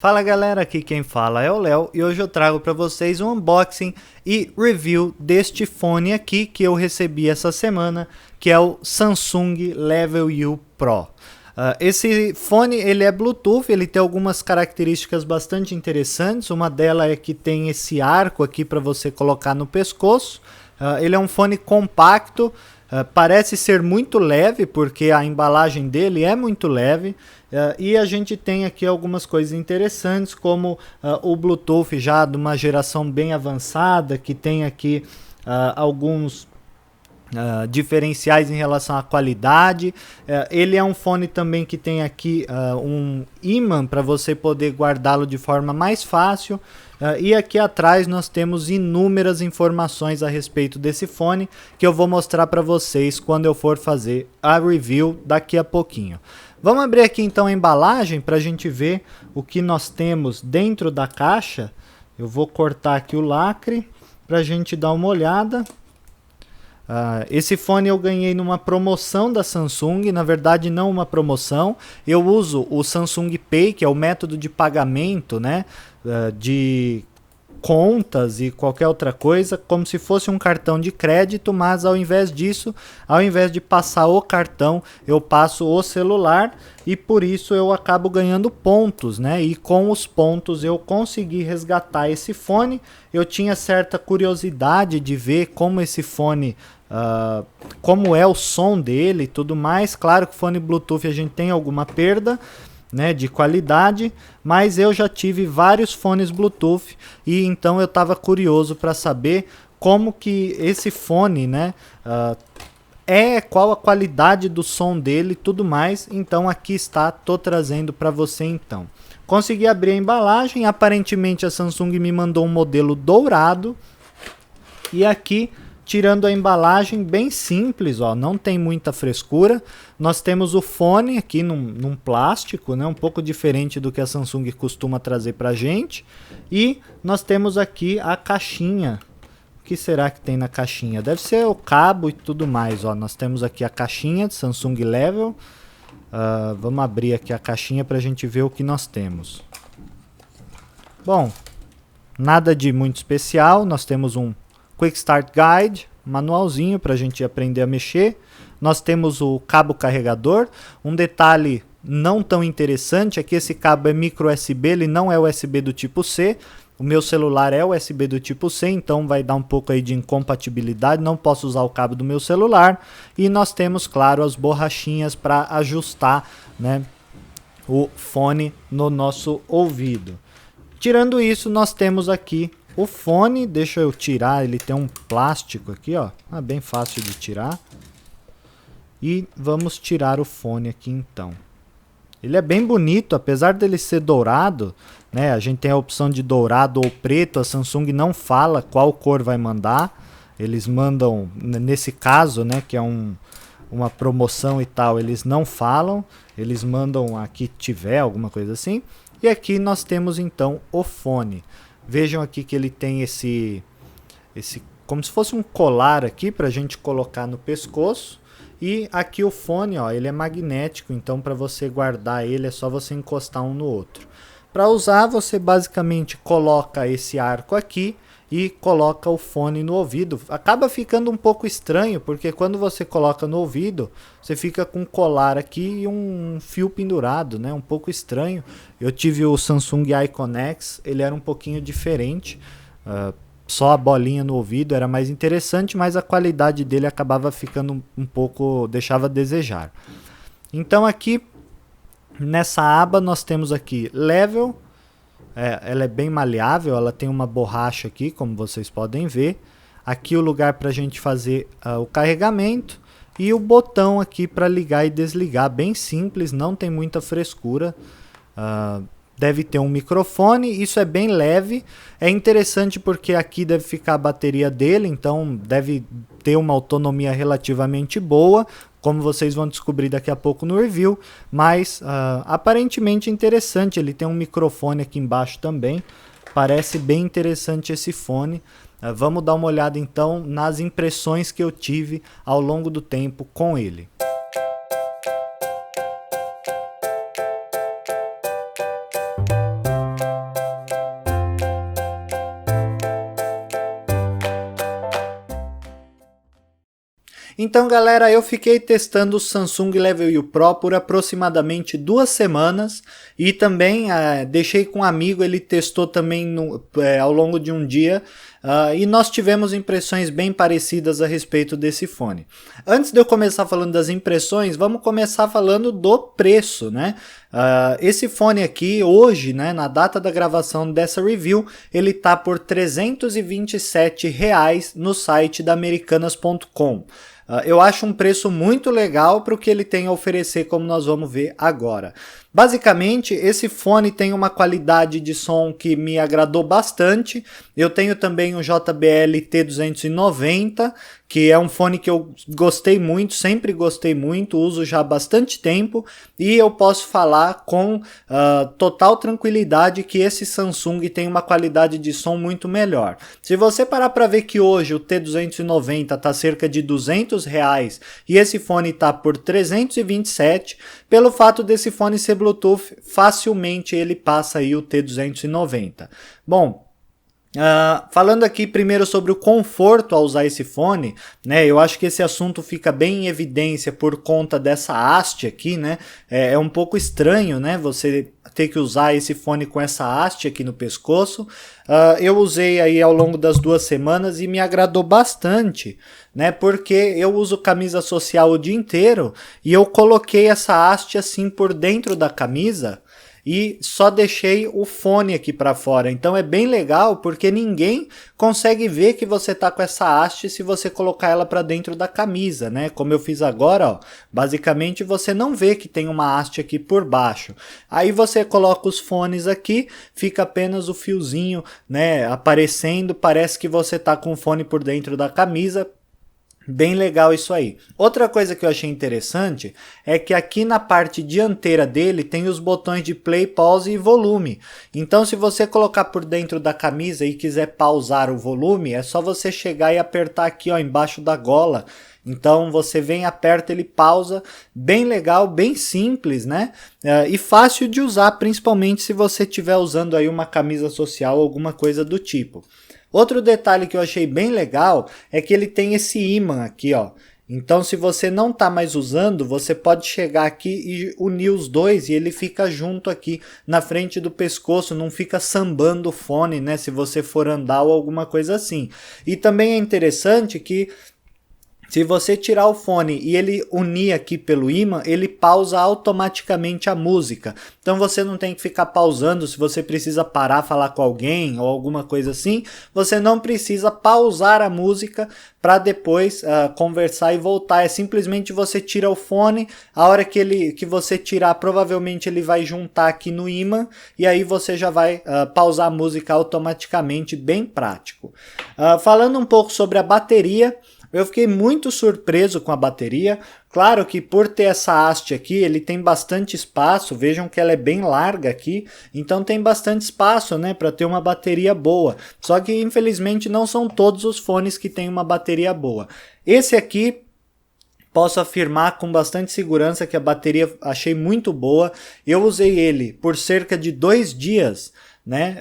Fala galera, aqui quem fala é o Léo e hoje eu trago para vocês um unboxing e review deste fone aqui que eu recebi essa semana, que é o Samsung Level U Pro. Esse fone ele é Bluetooth, ele tem algumas características bastante interessantes. Uma delas é que tem esse arco aqui para você colocar no pescoço. Ele é um fone compacto, parece ser muito leve porque a embalagem dele é muito leve. E a gente tem aqui algumas coisas interessantes, como o Bluetooth já de uma geração bem avançada, que tem aqui alguns diferenciais em relação à qualidade. Ele é um fone também que tem aqui um ímã para você poder guardá-lo de forma mais fácil. E aqui atrás nós temos inúmeras informações a respeito desse fone que eu vou mostrar para vocês quando eu for fazer a review daqui a pouquinho. Vamos abrir aqui então a embalagem para a gente ver o que nós temos dentro da caixa. Eu vou cortar aqui o lacre para a gente dar uma olhada. Esse fone eu ganhei numa promoção da Samsung, na verdade não uma promoção. Eu uso o Samsung Pay, que é o método de pagamento, né, de contas e qualquer outra coisa, como se fosse um cartão de crédito, mas ao invés disso, ao invés de passar o cartão, eu passo o celular e por isso eu acabo ganhando pontos, né? E com os pontos eu consegui resgatar esse fone. Eu tinha certa curiosidade de ver como esse fone, como é o som dele e tudo mais. Claro que fone Bluetooth a gente tem alguma perda, né, de qualidade, mas eu já tive vários fones Bluetooth e então eu estava curioso para saber como que esse fone, né, qual a qualidade do som dele e tudo mais. Então aqui está, tô trazendo para você então. Consegui abrir a embalagem, aparentemente a Samsung me mandou um modelo dourado e aqui, tirando a embalagem, bem simples, ó, não tem muita frescura. Nós temos o fone aqui num plástico, né, um pouco diferente do que a Samsung costuma trazer pra gente. E nós temos aqui a caixinha. O que será que tem na caixinha? Deve ser o cabo e tudo mais, ó. Nós temos aqui a caixinha de Samsung Level. Vamos abrir aqui a caixinha pra gente ver o que nós temos. Bom, nada de muito especial. Nós temos um Quick Start Guide, manualzinho para a gente aprender a mexer. Nós temos o cabo carregador. Um detalhe não tão interessante é que esse cabo é micro USB, ele não é USB do tipo C. O meu celular é USB do tipo C, então vai dar um pouco aí de incompatibilidade, não posso usar o cabo do meu celular. E nós temos, claro, as borrachinhas para ajustar, né, o fone no nosso ouvido. Tirando isso, nós temos aqui o fone. Deixa eu tirar, ele tem um plástico aqui, ó, bem fácil de tirar. E vamos tirar o fone aqui então. Ele é bem bonito, apesar dele ser dourado, né? A gente tem a opção de dourado ou preto, a Samsung não fala qual cor vai mandar. Eles mandam, nesse caso, né, que é uma promoção e tal, eles não falam, eles mandam aqui tiver alguma coisa assim. E aqui nós temos então o fone. Vejam aqui que ele tem esse como se fosse um colar aqui para a gente colocar no pescoço. E aqui o fone, ó, ele é magnético, então para você guardar ele é só você encostar um no outro. Para usar, você basicamente coloca esse arco aqui e coloca o fone no ouvido. Acaba ficando um pouco estranho, porque quando você coloca no ouvido, você fica com um colar aqui e um fio pendurado, né? Um pouco estranho. Eu tive o Samsung Icon X, ele era um pouquinho diferente. Só a bolinha no ouvido era mais interessante, mas a qualidade dele acabava ficando um pouco, deixava a desejar. Então aqui, nessa aba, nós temos aqui Level. Ela é bem maleável, ela tem uma borracha aqui, como vocês podem ver. Aqui o lugar para a gente fazer o carregamento e o botão aqui para ligar e desligar, bem simples, não tem muita frescura. Deve ter um microfone, isso é bem leve. É interessante porque aqui deve ficar a bateria dele, então deve ter uma autonomia relativamente boa, como vocês vão descobrir daqui a pouco no review, mas aparentemente interessante. Ele tem um microfone aqui embaixo também, parece bem interessante esse fone. Vamos dar uma olhada então nas impressões que eu tive ao longo do tempo com ele. Então, galera, eu fiquei testando o Samsung Level U Pro por aproximadamente 2 semanas e também deixei com um amigo, ele testou também ao longo de um dia e nós tivemos impressões bem parecidas a respeito desse fone. Antes de eu começar falando das impressões, vamos começar falando do preço, né? Esse fone aqui, hoje, né, na data da gravação dessa review, ele tá por R$ 327 no site da Americanas.com. Eu acho um preço muito legal para o que ele tem a oferecer, como nós vamos ver agora. Basicamente, esse fone tem uma qualidade de som que me agradou bastante. Eu tenho também o JBL T290, que é um fone que eu gostei muito, sempre gostei muito, uso já há bastante tempo, e eu posso falar com total tranquilidade que esse Samsung tem uma qualidade de som muito melhor. Se você parar para ver que hoje o T290 está cerca de R$200 e esse fone está por 327, pelo fato desse fone ser Bluetooth, facilmente ele passa aí o T290. Bom, falando aqui primeiro sobre o conforto ao usar esse fone, né? Eu acho que esse assunto fica bem em evidência por conta dessa haste aqui, né? É um pouco estranho, né? Você ter que usar esse fone com essa haste aqui no pescoço. Eu usei aí ao longo das 2 semanas e me agradou bastante, né? Porque eu uso camisa social o dia inteiro e eu coloquei essa haste assim por dentro da camisa e só deixei o fone aqui para fora. Então é bem legal porque ninguém consegue ver que você tá com essa haste se você colocar ela para dentro da camisa, né? Como eu fiz agora, ó. Basicamente você não vê que tem uma haste aqui por baixo. Aí você coloca os fones aqui, fica apenas o fiozinho, né, aparecendo, parece que você tá com o fone por dentro da camisa. Bem legal isso aí. Outra coisa que eu achei interessante é que aqui na parte dianteira dele tem os botões de play, pause e volume. Então se você colocar por dentro da camisa e quiser pausar o volume, é só você chegar e apertar aqui, ó, embaixo da gola. Então você vem, aperta, ele pausa, bem legal, bem simples, né? E fácil de usar, principalmente se você estiver usando aí uma camisa social ou alguma coisa do tipo. Outro detalhe que eu achei bem legal é que ele tem esse ímã aqui, ó. Então se você não tá mais usando, você pode chegar aqui e unir os dois e ele fica junto aqui na frente do pescoço, não fica sambando o fone, né? Se você for andar ou alguma coisa assim. E também é interessante que se você tirar o fone e ele unir aqui pelo ímã, ele pausa automaticamente a música. Então você não tem que ficar pausando se você precisa parar, falar com alguém ou alguma coisa assim. Você não precisa pausar a música para depois conversar e voltar. É simplesmente você tira o fone, a hora que você tirar, provavelmente ele vai juntar aqui no ímã e aí você já vai pausar a música automaticamente, bem prático. Falando um pouco sobre a bateria, eu fiquei muito surpreso com a bateria. Claro que por ter essa haste aqui, ele tem bastante espaço. Vejam que ela é bem larga aqui, então tem bastante espaço, né, para ter uma bateria boa. Só que infelizmente não são todos os fones que têm uma bateria boa. Esse aqui, posso afirmar com bastante segurança que a bateria achei muito boa. Eu usei ele por cerca de 2 dias, né,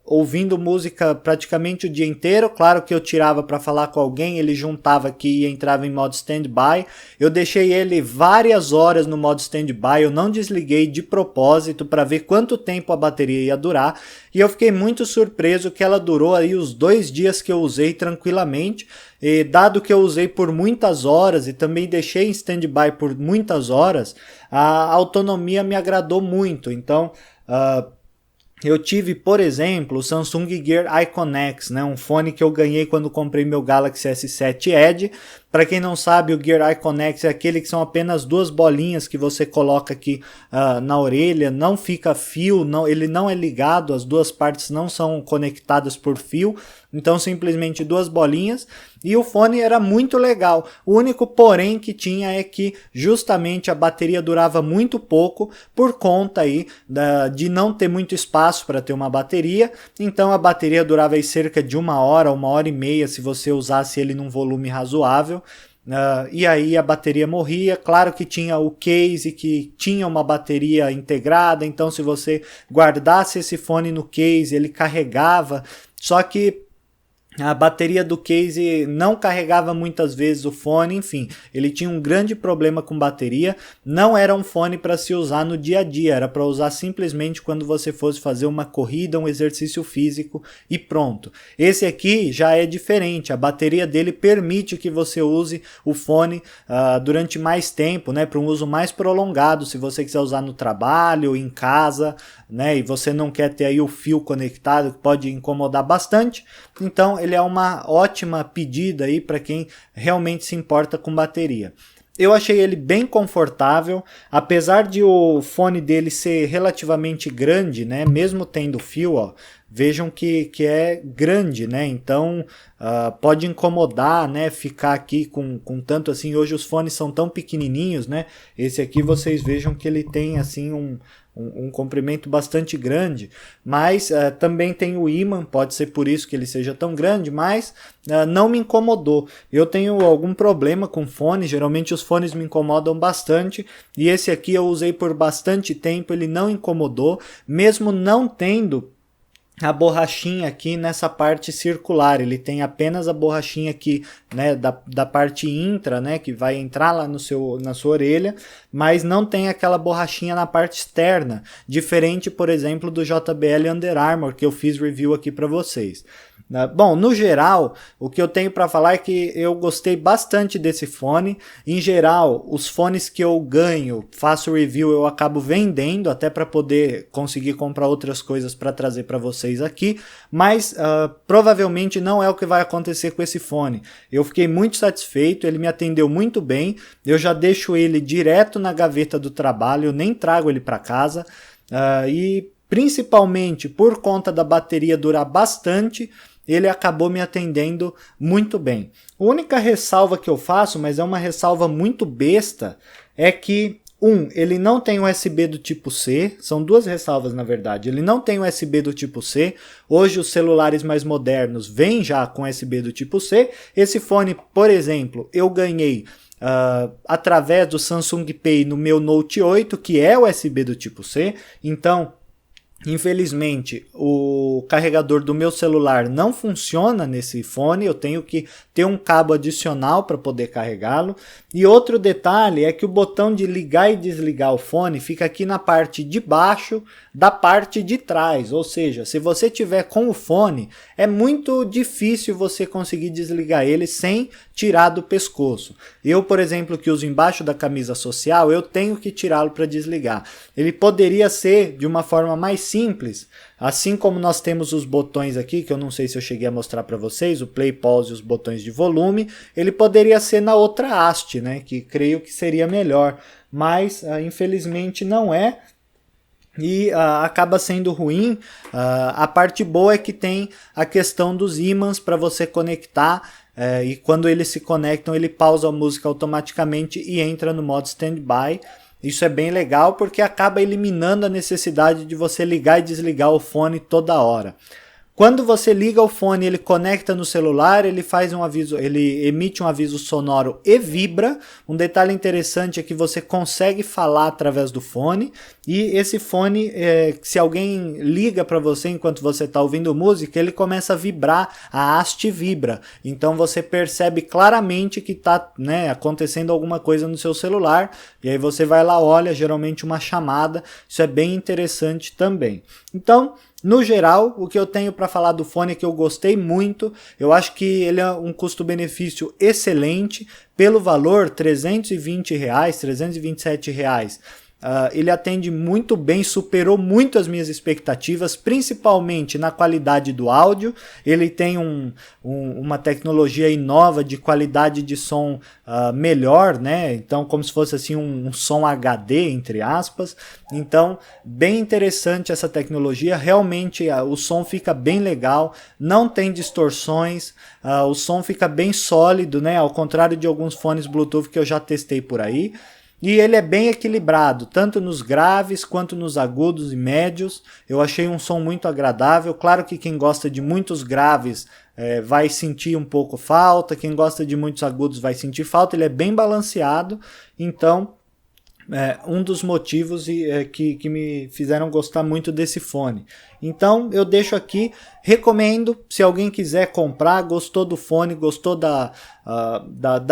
ouvindo música praticamente o dia inteiro. Claro que eu tirava para falar com alguém, ele juntava aqui e entrava em modo standby. Eu deixei ele várias horas no modo standby, eu não desliguei de propósito para ver quanto tempo a bateria ia durar, e eu fiquei muito surpreso que ela durou aí os 2 dias que eu usei tranquilamente. E dado que eu usei por muitas horas e também deixei em standby por muitas horas, a autonomia me agradou muito. Então eu tive, por exemplo, o Samsung Gear Icon X, né? Um fone que eu ganhei quando comprei meu Galaxy S7 Edge. Para quem não sabe, o Gear Icon X é aquele que são apenas 2 bolinhas que você coloca aqui na orelha, não fica fio, ele não é ligado, as 2 partes não são conectadas por fio, então simplesmente 2 bolinhas, e o fone era muito legal. O único porém que tinha é que justamente a bateria durava muito pouco por conta aí de não ter muito espaço para ter uma bateria, então a bateria durava aí cerca de 1 hora, 1h30 se você usasse ele num volume razoável. E aí a bateria morria. Claro que tinha o case que tinha uma bateria integrada, então se você guardasse esse fone no case ele carregava, só que A bateria do case não carregava muitas vezes o fone, enfim, ele tinha um grande problema com bateria. Não era um fone para se usar no dia a dia, era para usar simplesmente quando você fosse fazer uma corrida, um exercício físico e pronto. Esse aqui já é diferente, a bateria dele permite que você use o fone durante mais tempo, né, para um uso mais prolongado, se você quiser usar no trabalho, em casa, né, e você não quer ter aí o fio conectado, que pode incomodar bastante. Então ele é uma ótima pedida aí para quem realmente se importa com bateria. Eu achei ele bem confortável, apesar de o fone dele ser relativamente grande, né? Mesmo tendo fio, ó, vejam que é grande, né? Então pode incomodar, né? Ficar aqui com tanto assim. Hoje os fones são tão pequenininhos, né? Esse aqui vocês vejam que ele tem assim um comprimento bastante grande, mas também tem o ímã, pode ser por isso que ele seja tão grande, mas não me incomodou. Eu tenho algum problema com fone, geralmente os fones me incomodam bastante, e esse aqui eu usei por bastante tempo, ele não incomodou, mesmo não tendo a borrachinha aqui nessa parte circular, ele tem apenas a borrachinha aqui, né, da parte intra, né, que vai entrar lá na sua orelha, mas não tem aquela borrachinha na parte externa, diferente, por exemplo, do JBL Under Armour, que eu fiz review aqui para vocês. Bom, no geral, o que eu tenho para falar é que eu gostei bastante desse fone. Em geral, os fones que eu ganho, faço review, eu acabo vendendo até para poder conseguir comprar outras coisas para trazer para vocês aqui, mas provavelmente não é o que vai acontecer com esse fone. Eu fiquei muito satisfeito, ele me atendeu muito bem, eu já deixo ele direto na gaveta do trabalho, eu nem trago ele para casa, e principalmente por conta da bateria durar bastante, ele acabou me atendendo muito bem. A única ressalva que eu faço, mas é uma ressalva muito besta, é que ele não tem USB do tipo C, são duas ressalvas na verdade, ele não tem USB do tipo C, hoje os celulares mais modernos vêm já com USB do tipo C, esse fone, por exemplo, eu ganhei através do Samsung Pay no meu Note 8, que é USB do tipo C, então infelizmente, o carregador do meu celular não funciona nesse fone, eu tenho que ter um cabo adicional para poder carregá-lo. E outro detalhe é que o botão de ligar e desligar o fone fica aqui na parte de baixo da parte de trás, ou seja, se você tiver com o fone, é muito difícil você conseguir desligar ele sem tirar do pescoço. Eu, por exemplo, que uso embaixo da camisa social, eu tenho que tirá-lo para desligar. Ele poderia ser de uma forma mais simples, assim como nós temos os botões aqui, que eu não sei se eu cheguei a mostrar para vocês, o play, pause e os botões de volume, ele poderia ser na outra haste, né, que creio que seria melhor, mas infelizmente não é. E acaba sendo ruim. A parte boa é que tem a questão dos ímãs para você conectar, e quando eles se conectam ele pausa a música automaticamente e entra no modo standby. Isso é bem legal porque acaba eliminando a necessidade de você ligar e desligar o fone toda hora. Quando você liga o fone, ele conecta no celular, ele faz um aviso, ele emite um aviso sonoro e vibra. Um detalhe interessante é que você consegue falar através do fone, e esse fone, se alguém liga para você enquanto você está ouvindo música, ele começa a vibrar, a haste vibra. Então você percebe claramente que está, né, acontecendo alguma coisa no seu celular, e aí você vai lá, olha, geralmente uma chamada. Isso é bem interessante também. Então, no geral, o que eu tenho para falar do fone é que eu gostei muito, eu acho que ele é um custo-benefício excelente, pelo valor R$320, R$327, ele atende muito bem, superou muito as minhas expectativas, principalmente na qualidade do áudio. Ele tem uma tecnologia nova de qualidade de som melhor, né? Então, como se fosse assim um som HD, entre aspas. Então, bem interessante essa tecnologia. Realmente o som fica bem legal, não tem distorções, o som fica bem sólido, né? Ao contrário de alguns fones Bluetooth que eu já testei por aí. E ele é bem equilibrado, tanto nos graves quanto nos agudos e médios. Eu achei um som muito agradável. Claro que quem gosta de muitos graves vai sentir um pouco falta, quem gosta de muitos agudos vai sentir falta. Ele é bem balanceado, então um dos motivos que me fizeram gostar muito desse fone. Então eu deixo aqui, recomendo, se alguém quiser comprar, gostou do fone, gostou da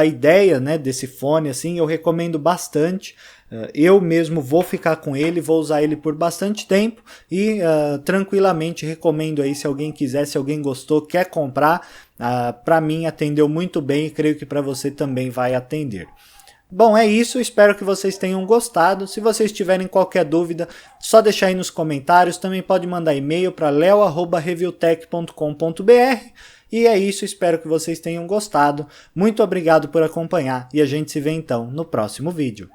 ideia, né, desse fone, assim, eu recomendo bastante. Eu mesmo vou ficar com ele, vou usar ele por bastante tempo e tranquilamente recomendo aí, se alguém quiser, se alguém gostou, quer comprar, para mim atendeu muito bem e creio que para você também vai atender. Bom, é isso, espero que vocês tenham gostado. Se vocês tiverem qualquer dúvida, só deixar aí nos comentários. Também pode mandar e-mail para leo@reviewtech.com.br. E é isso, espero que vocês tenham gostado. Muito obrigado por acompanhar e a gente se vê então no próximo vídeo.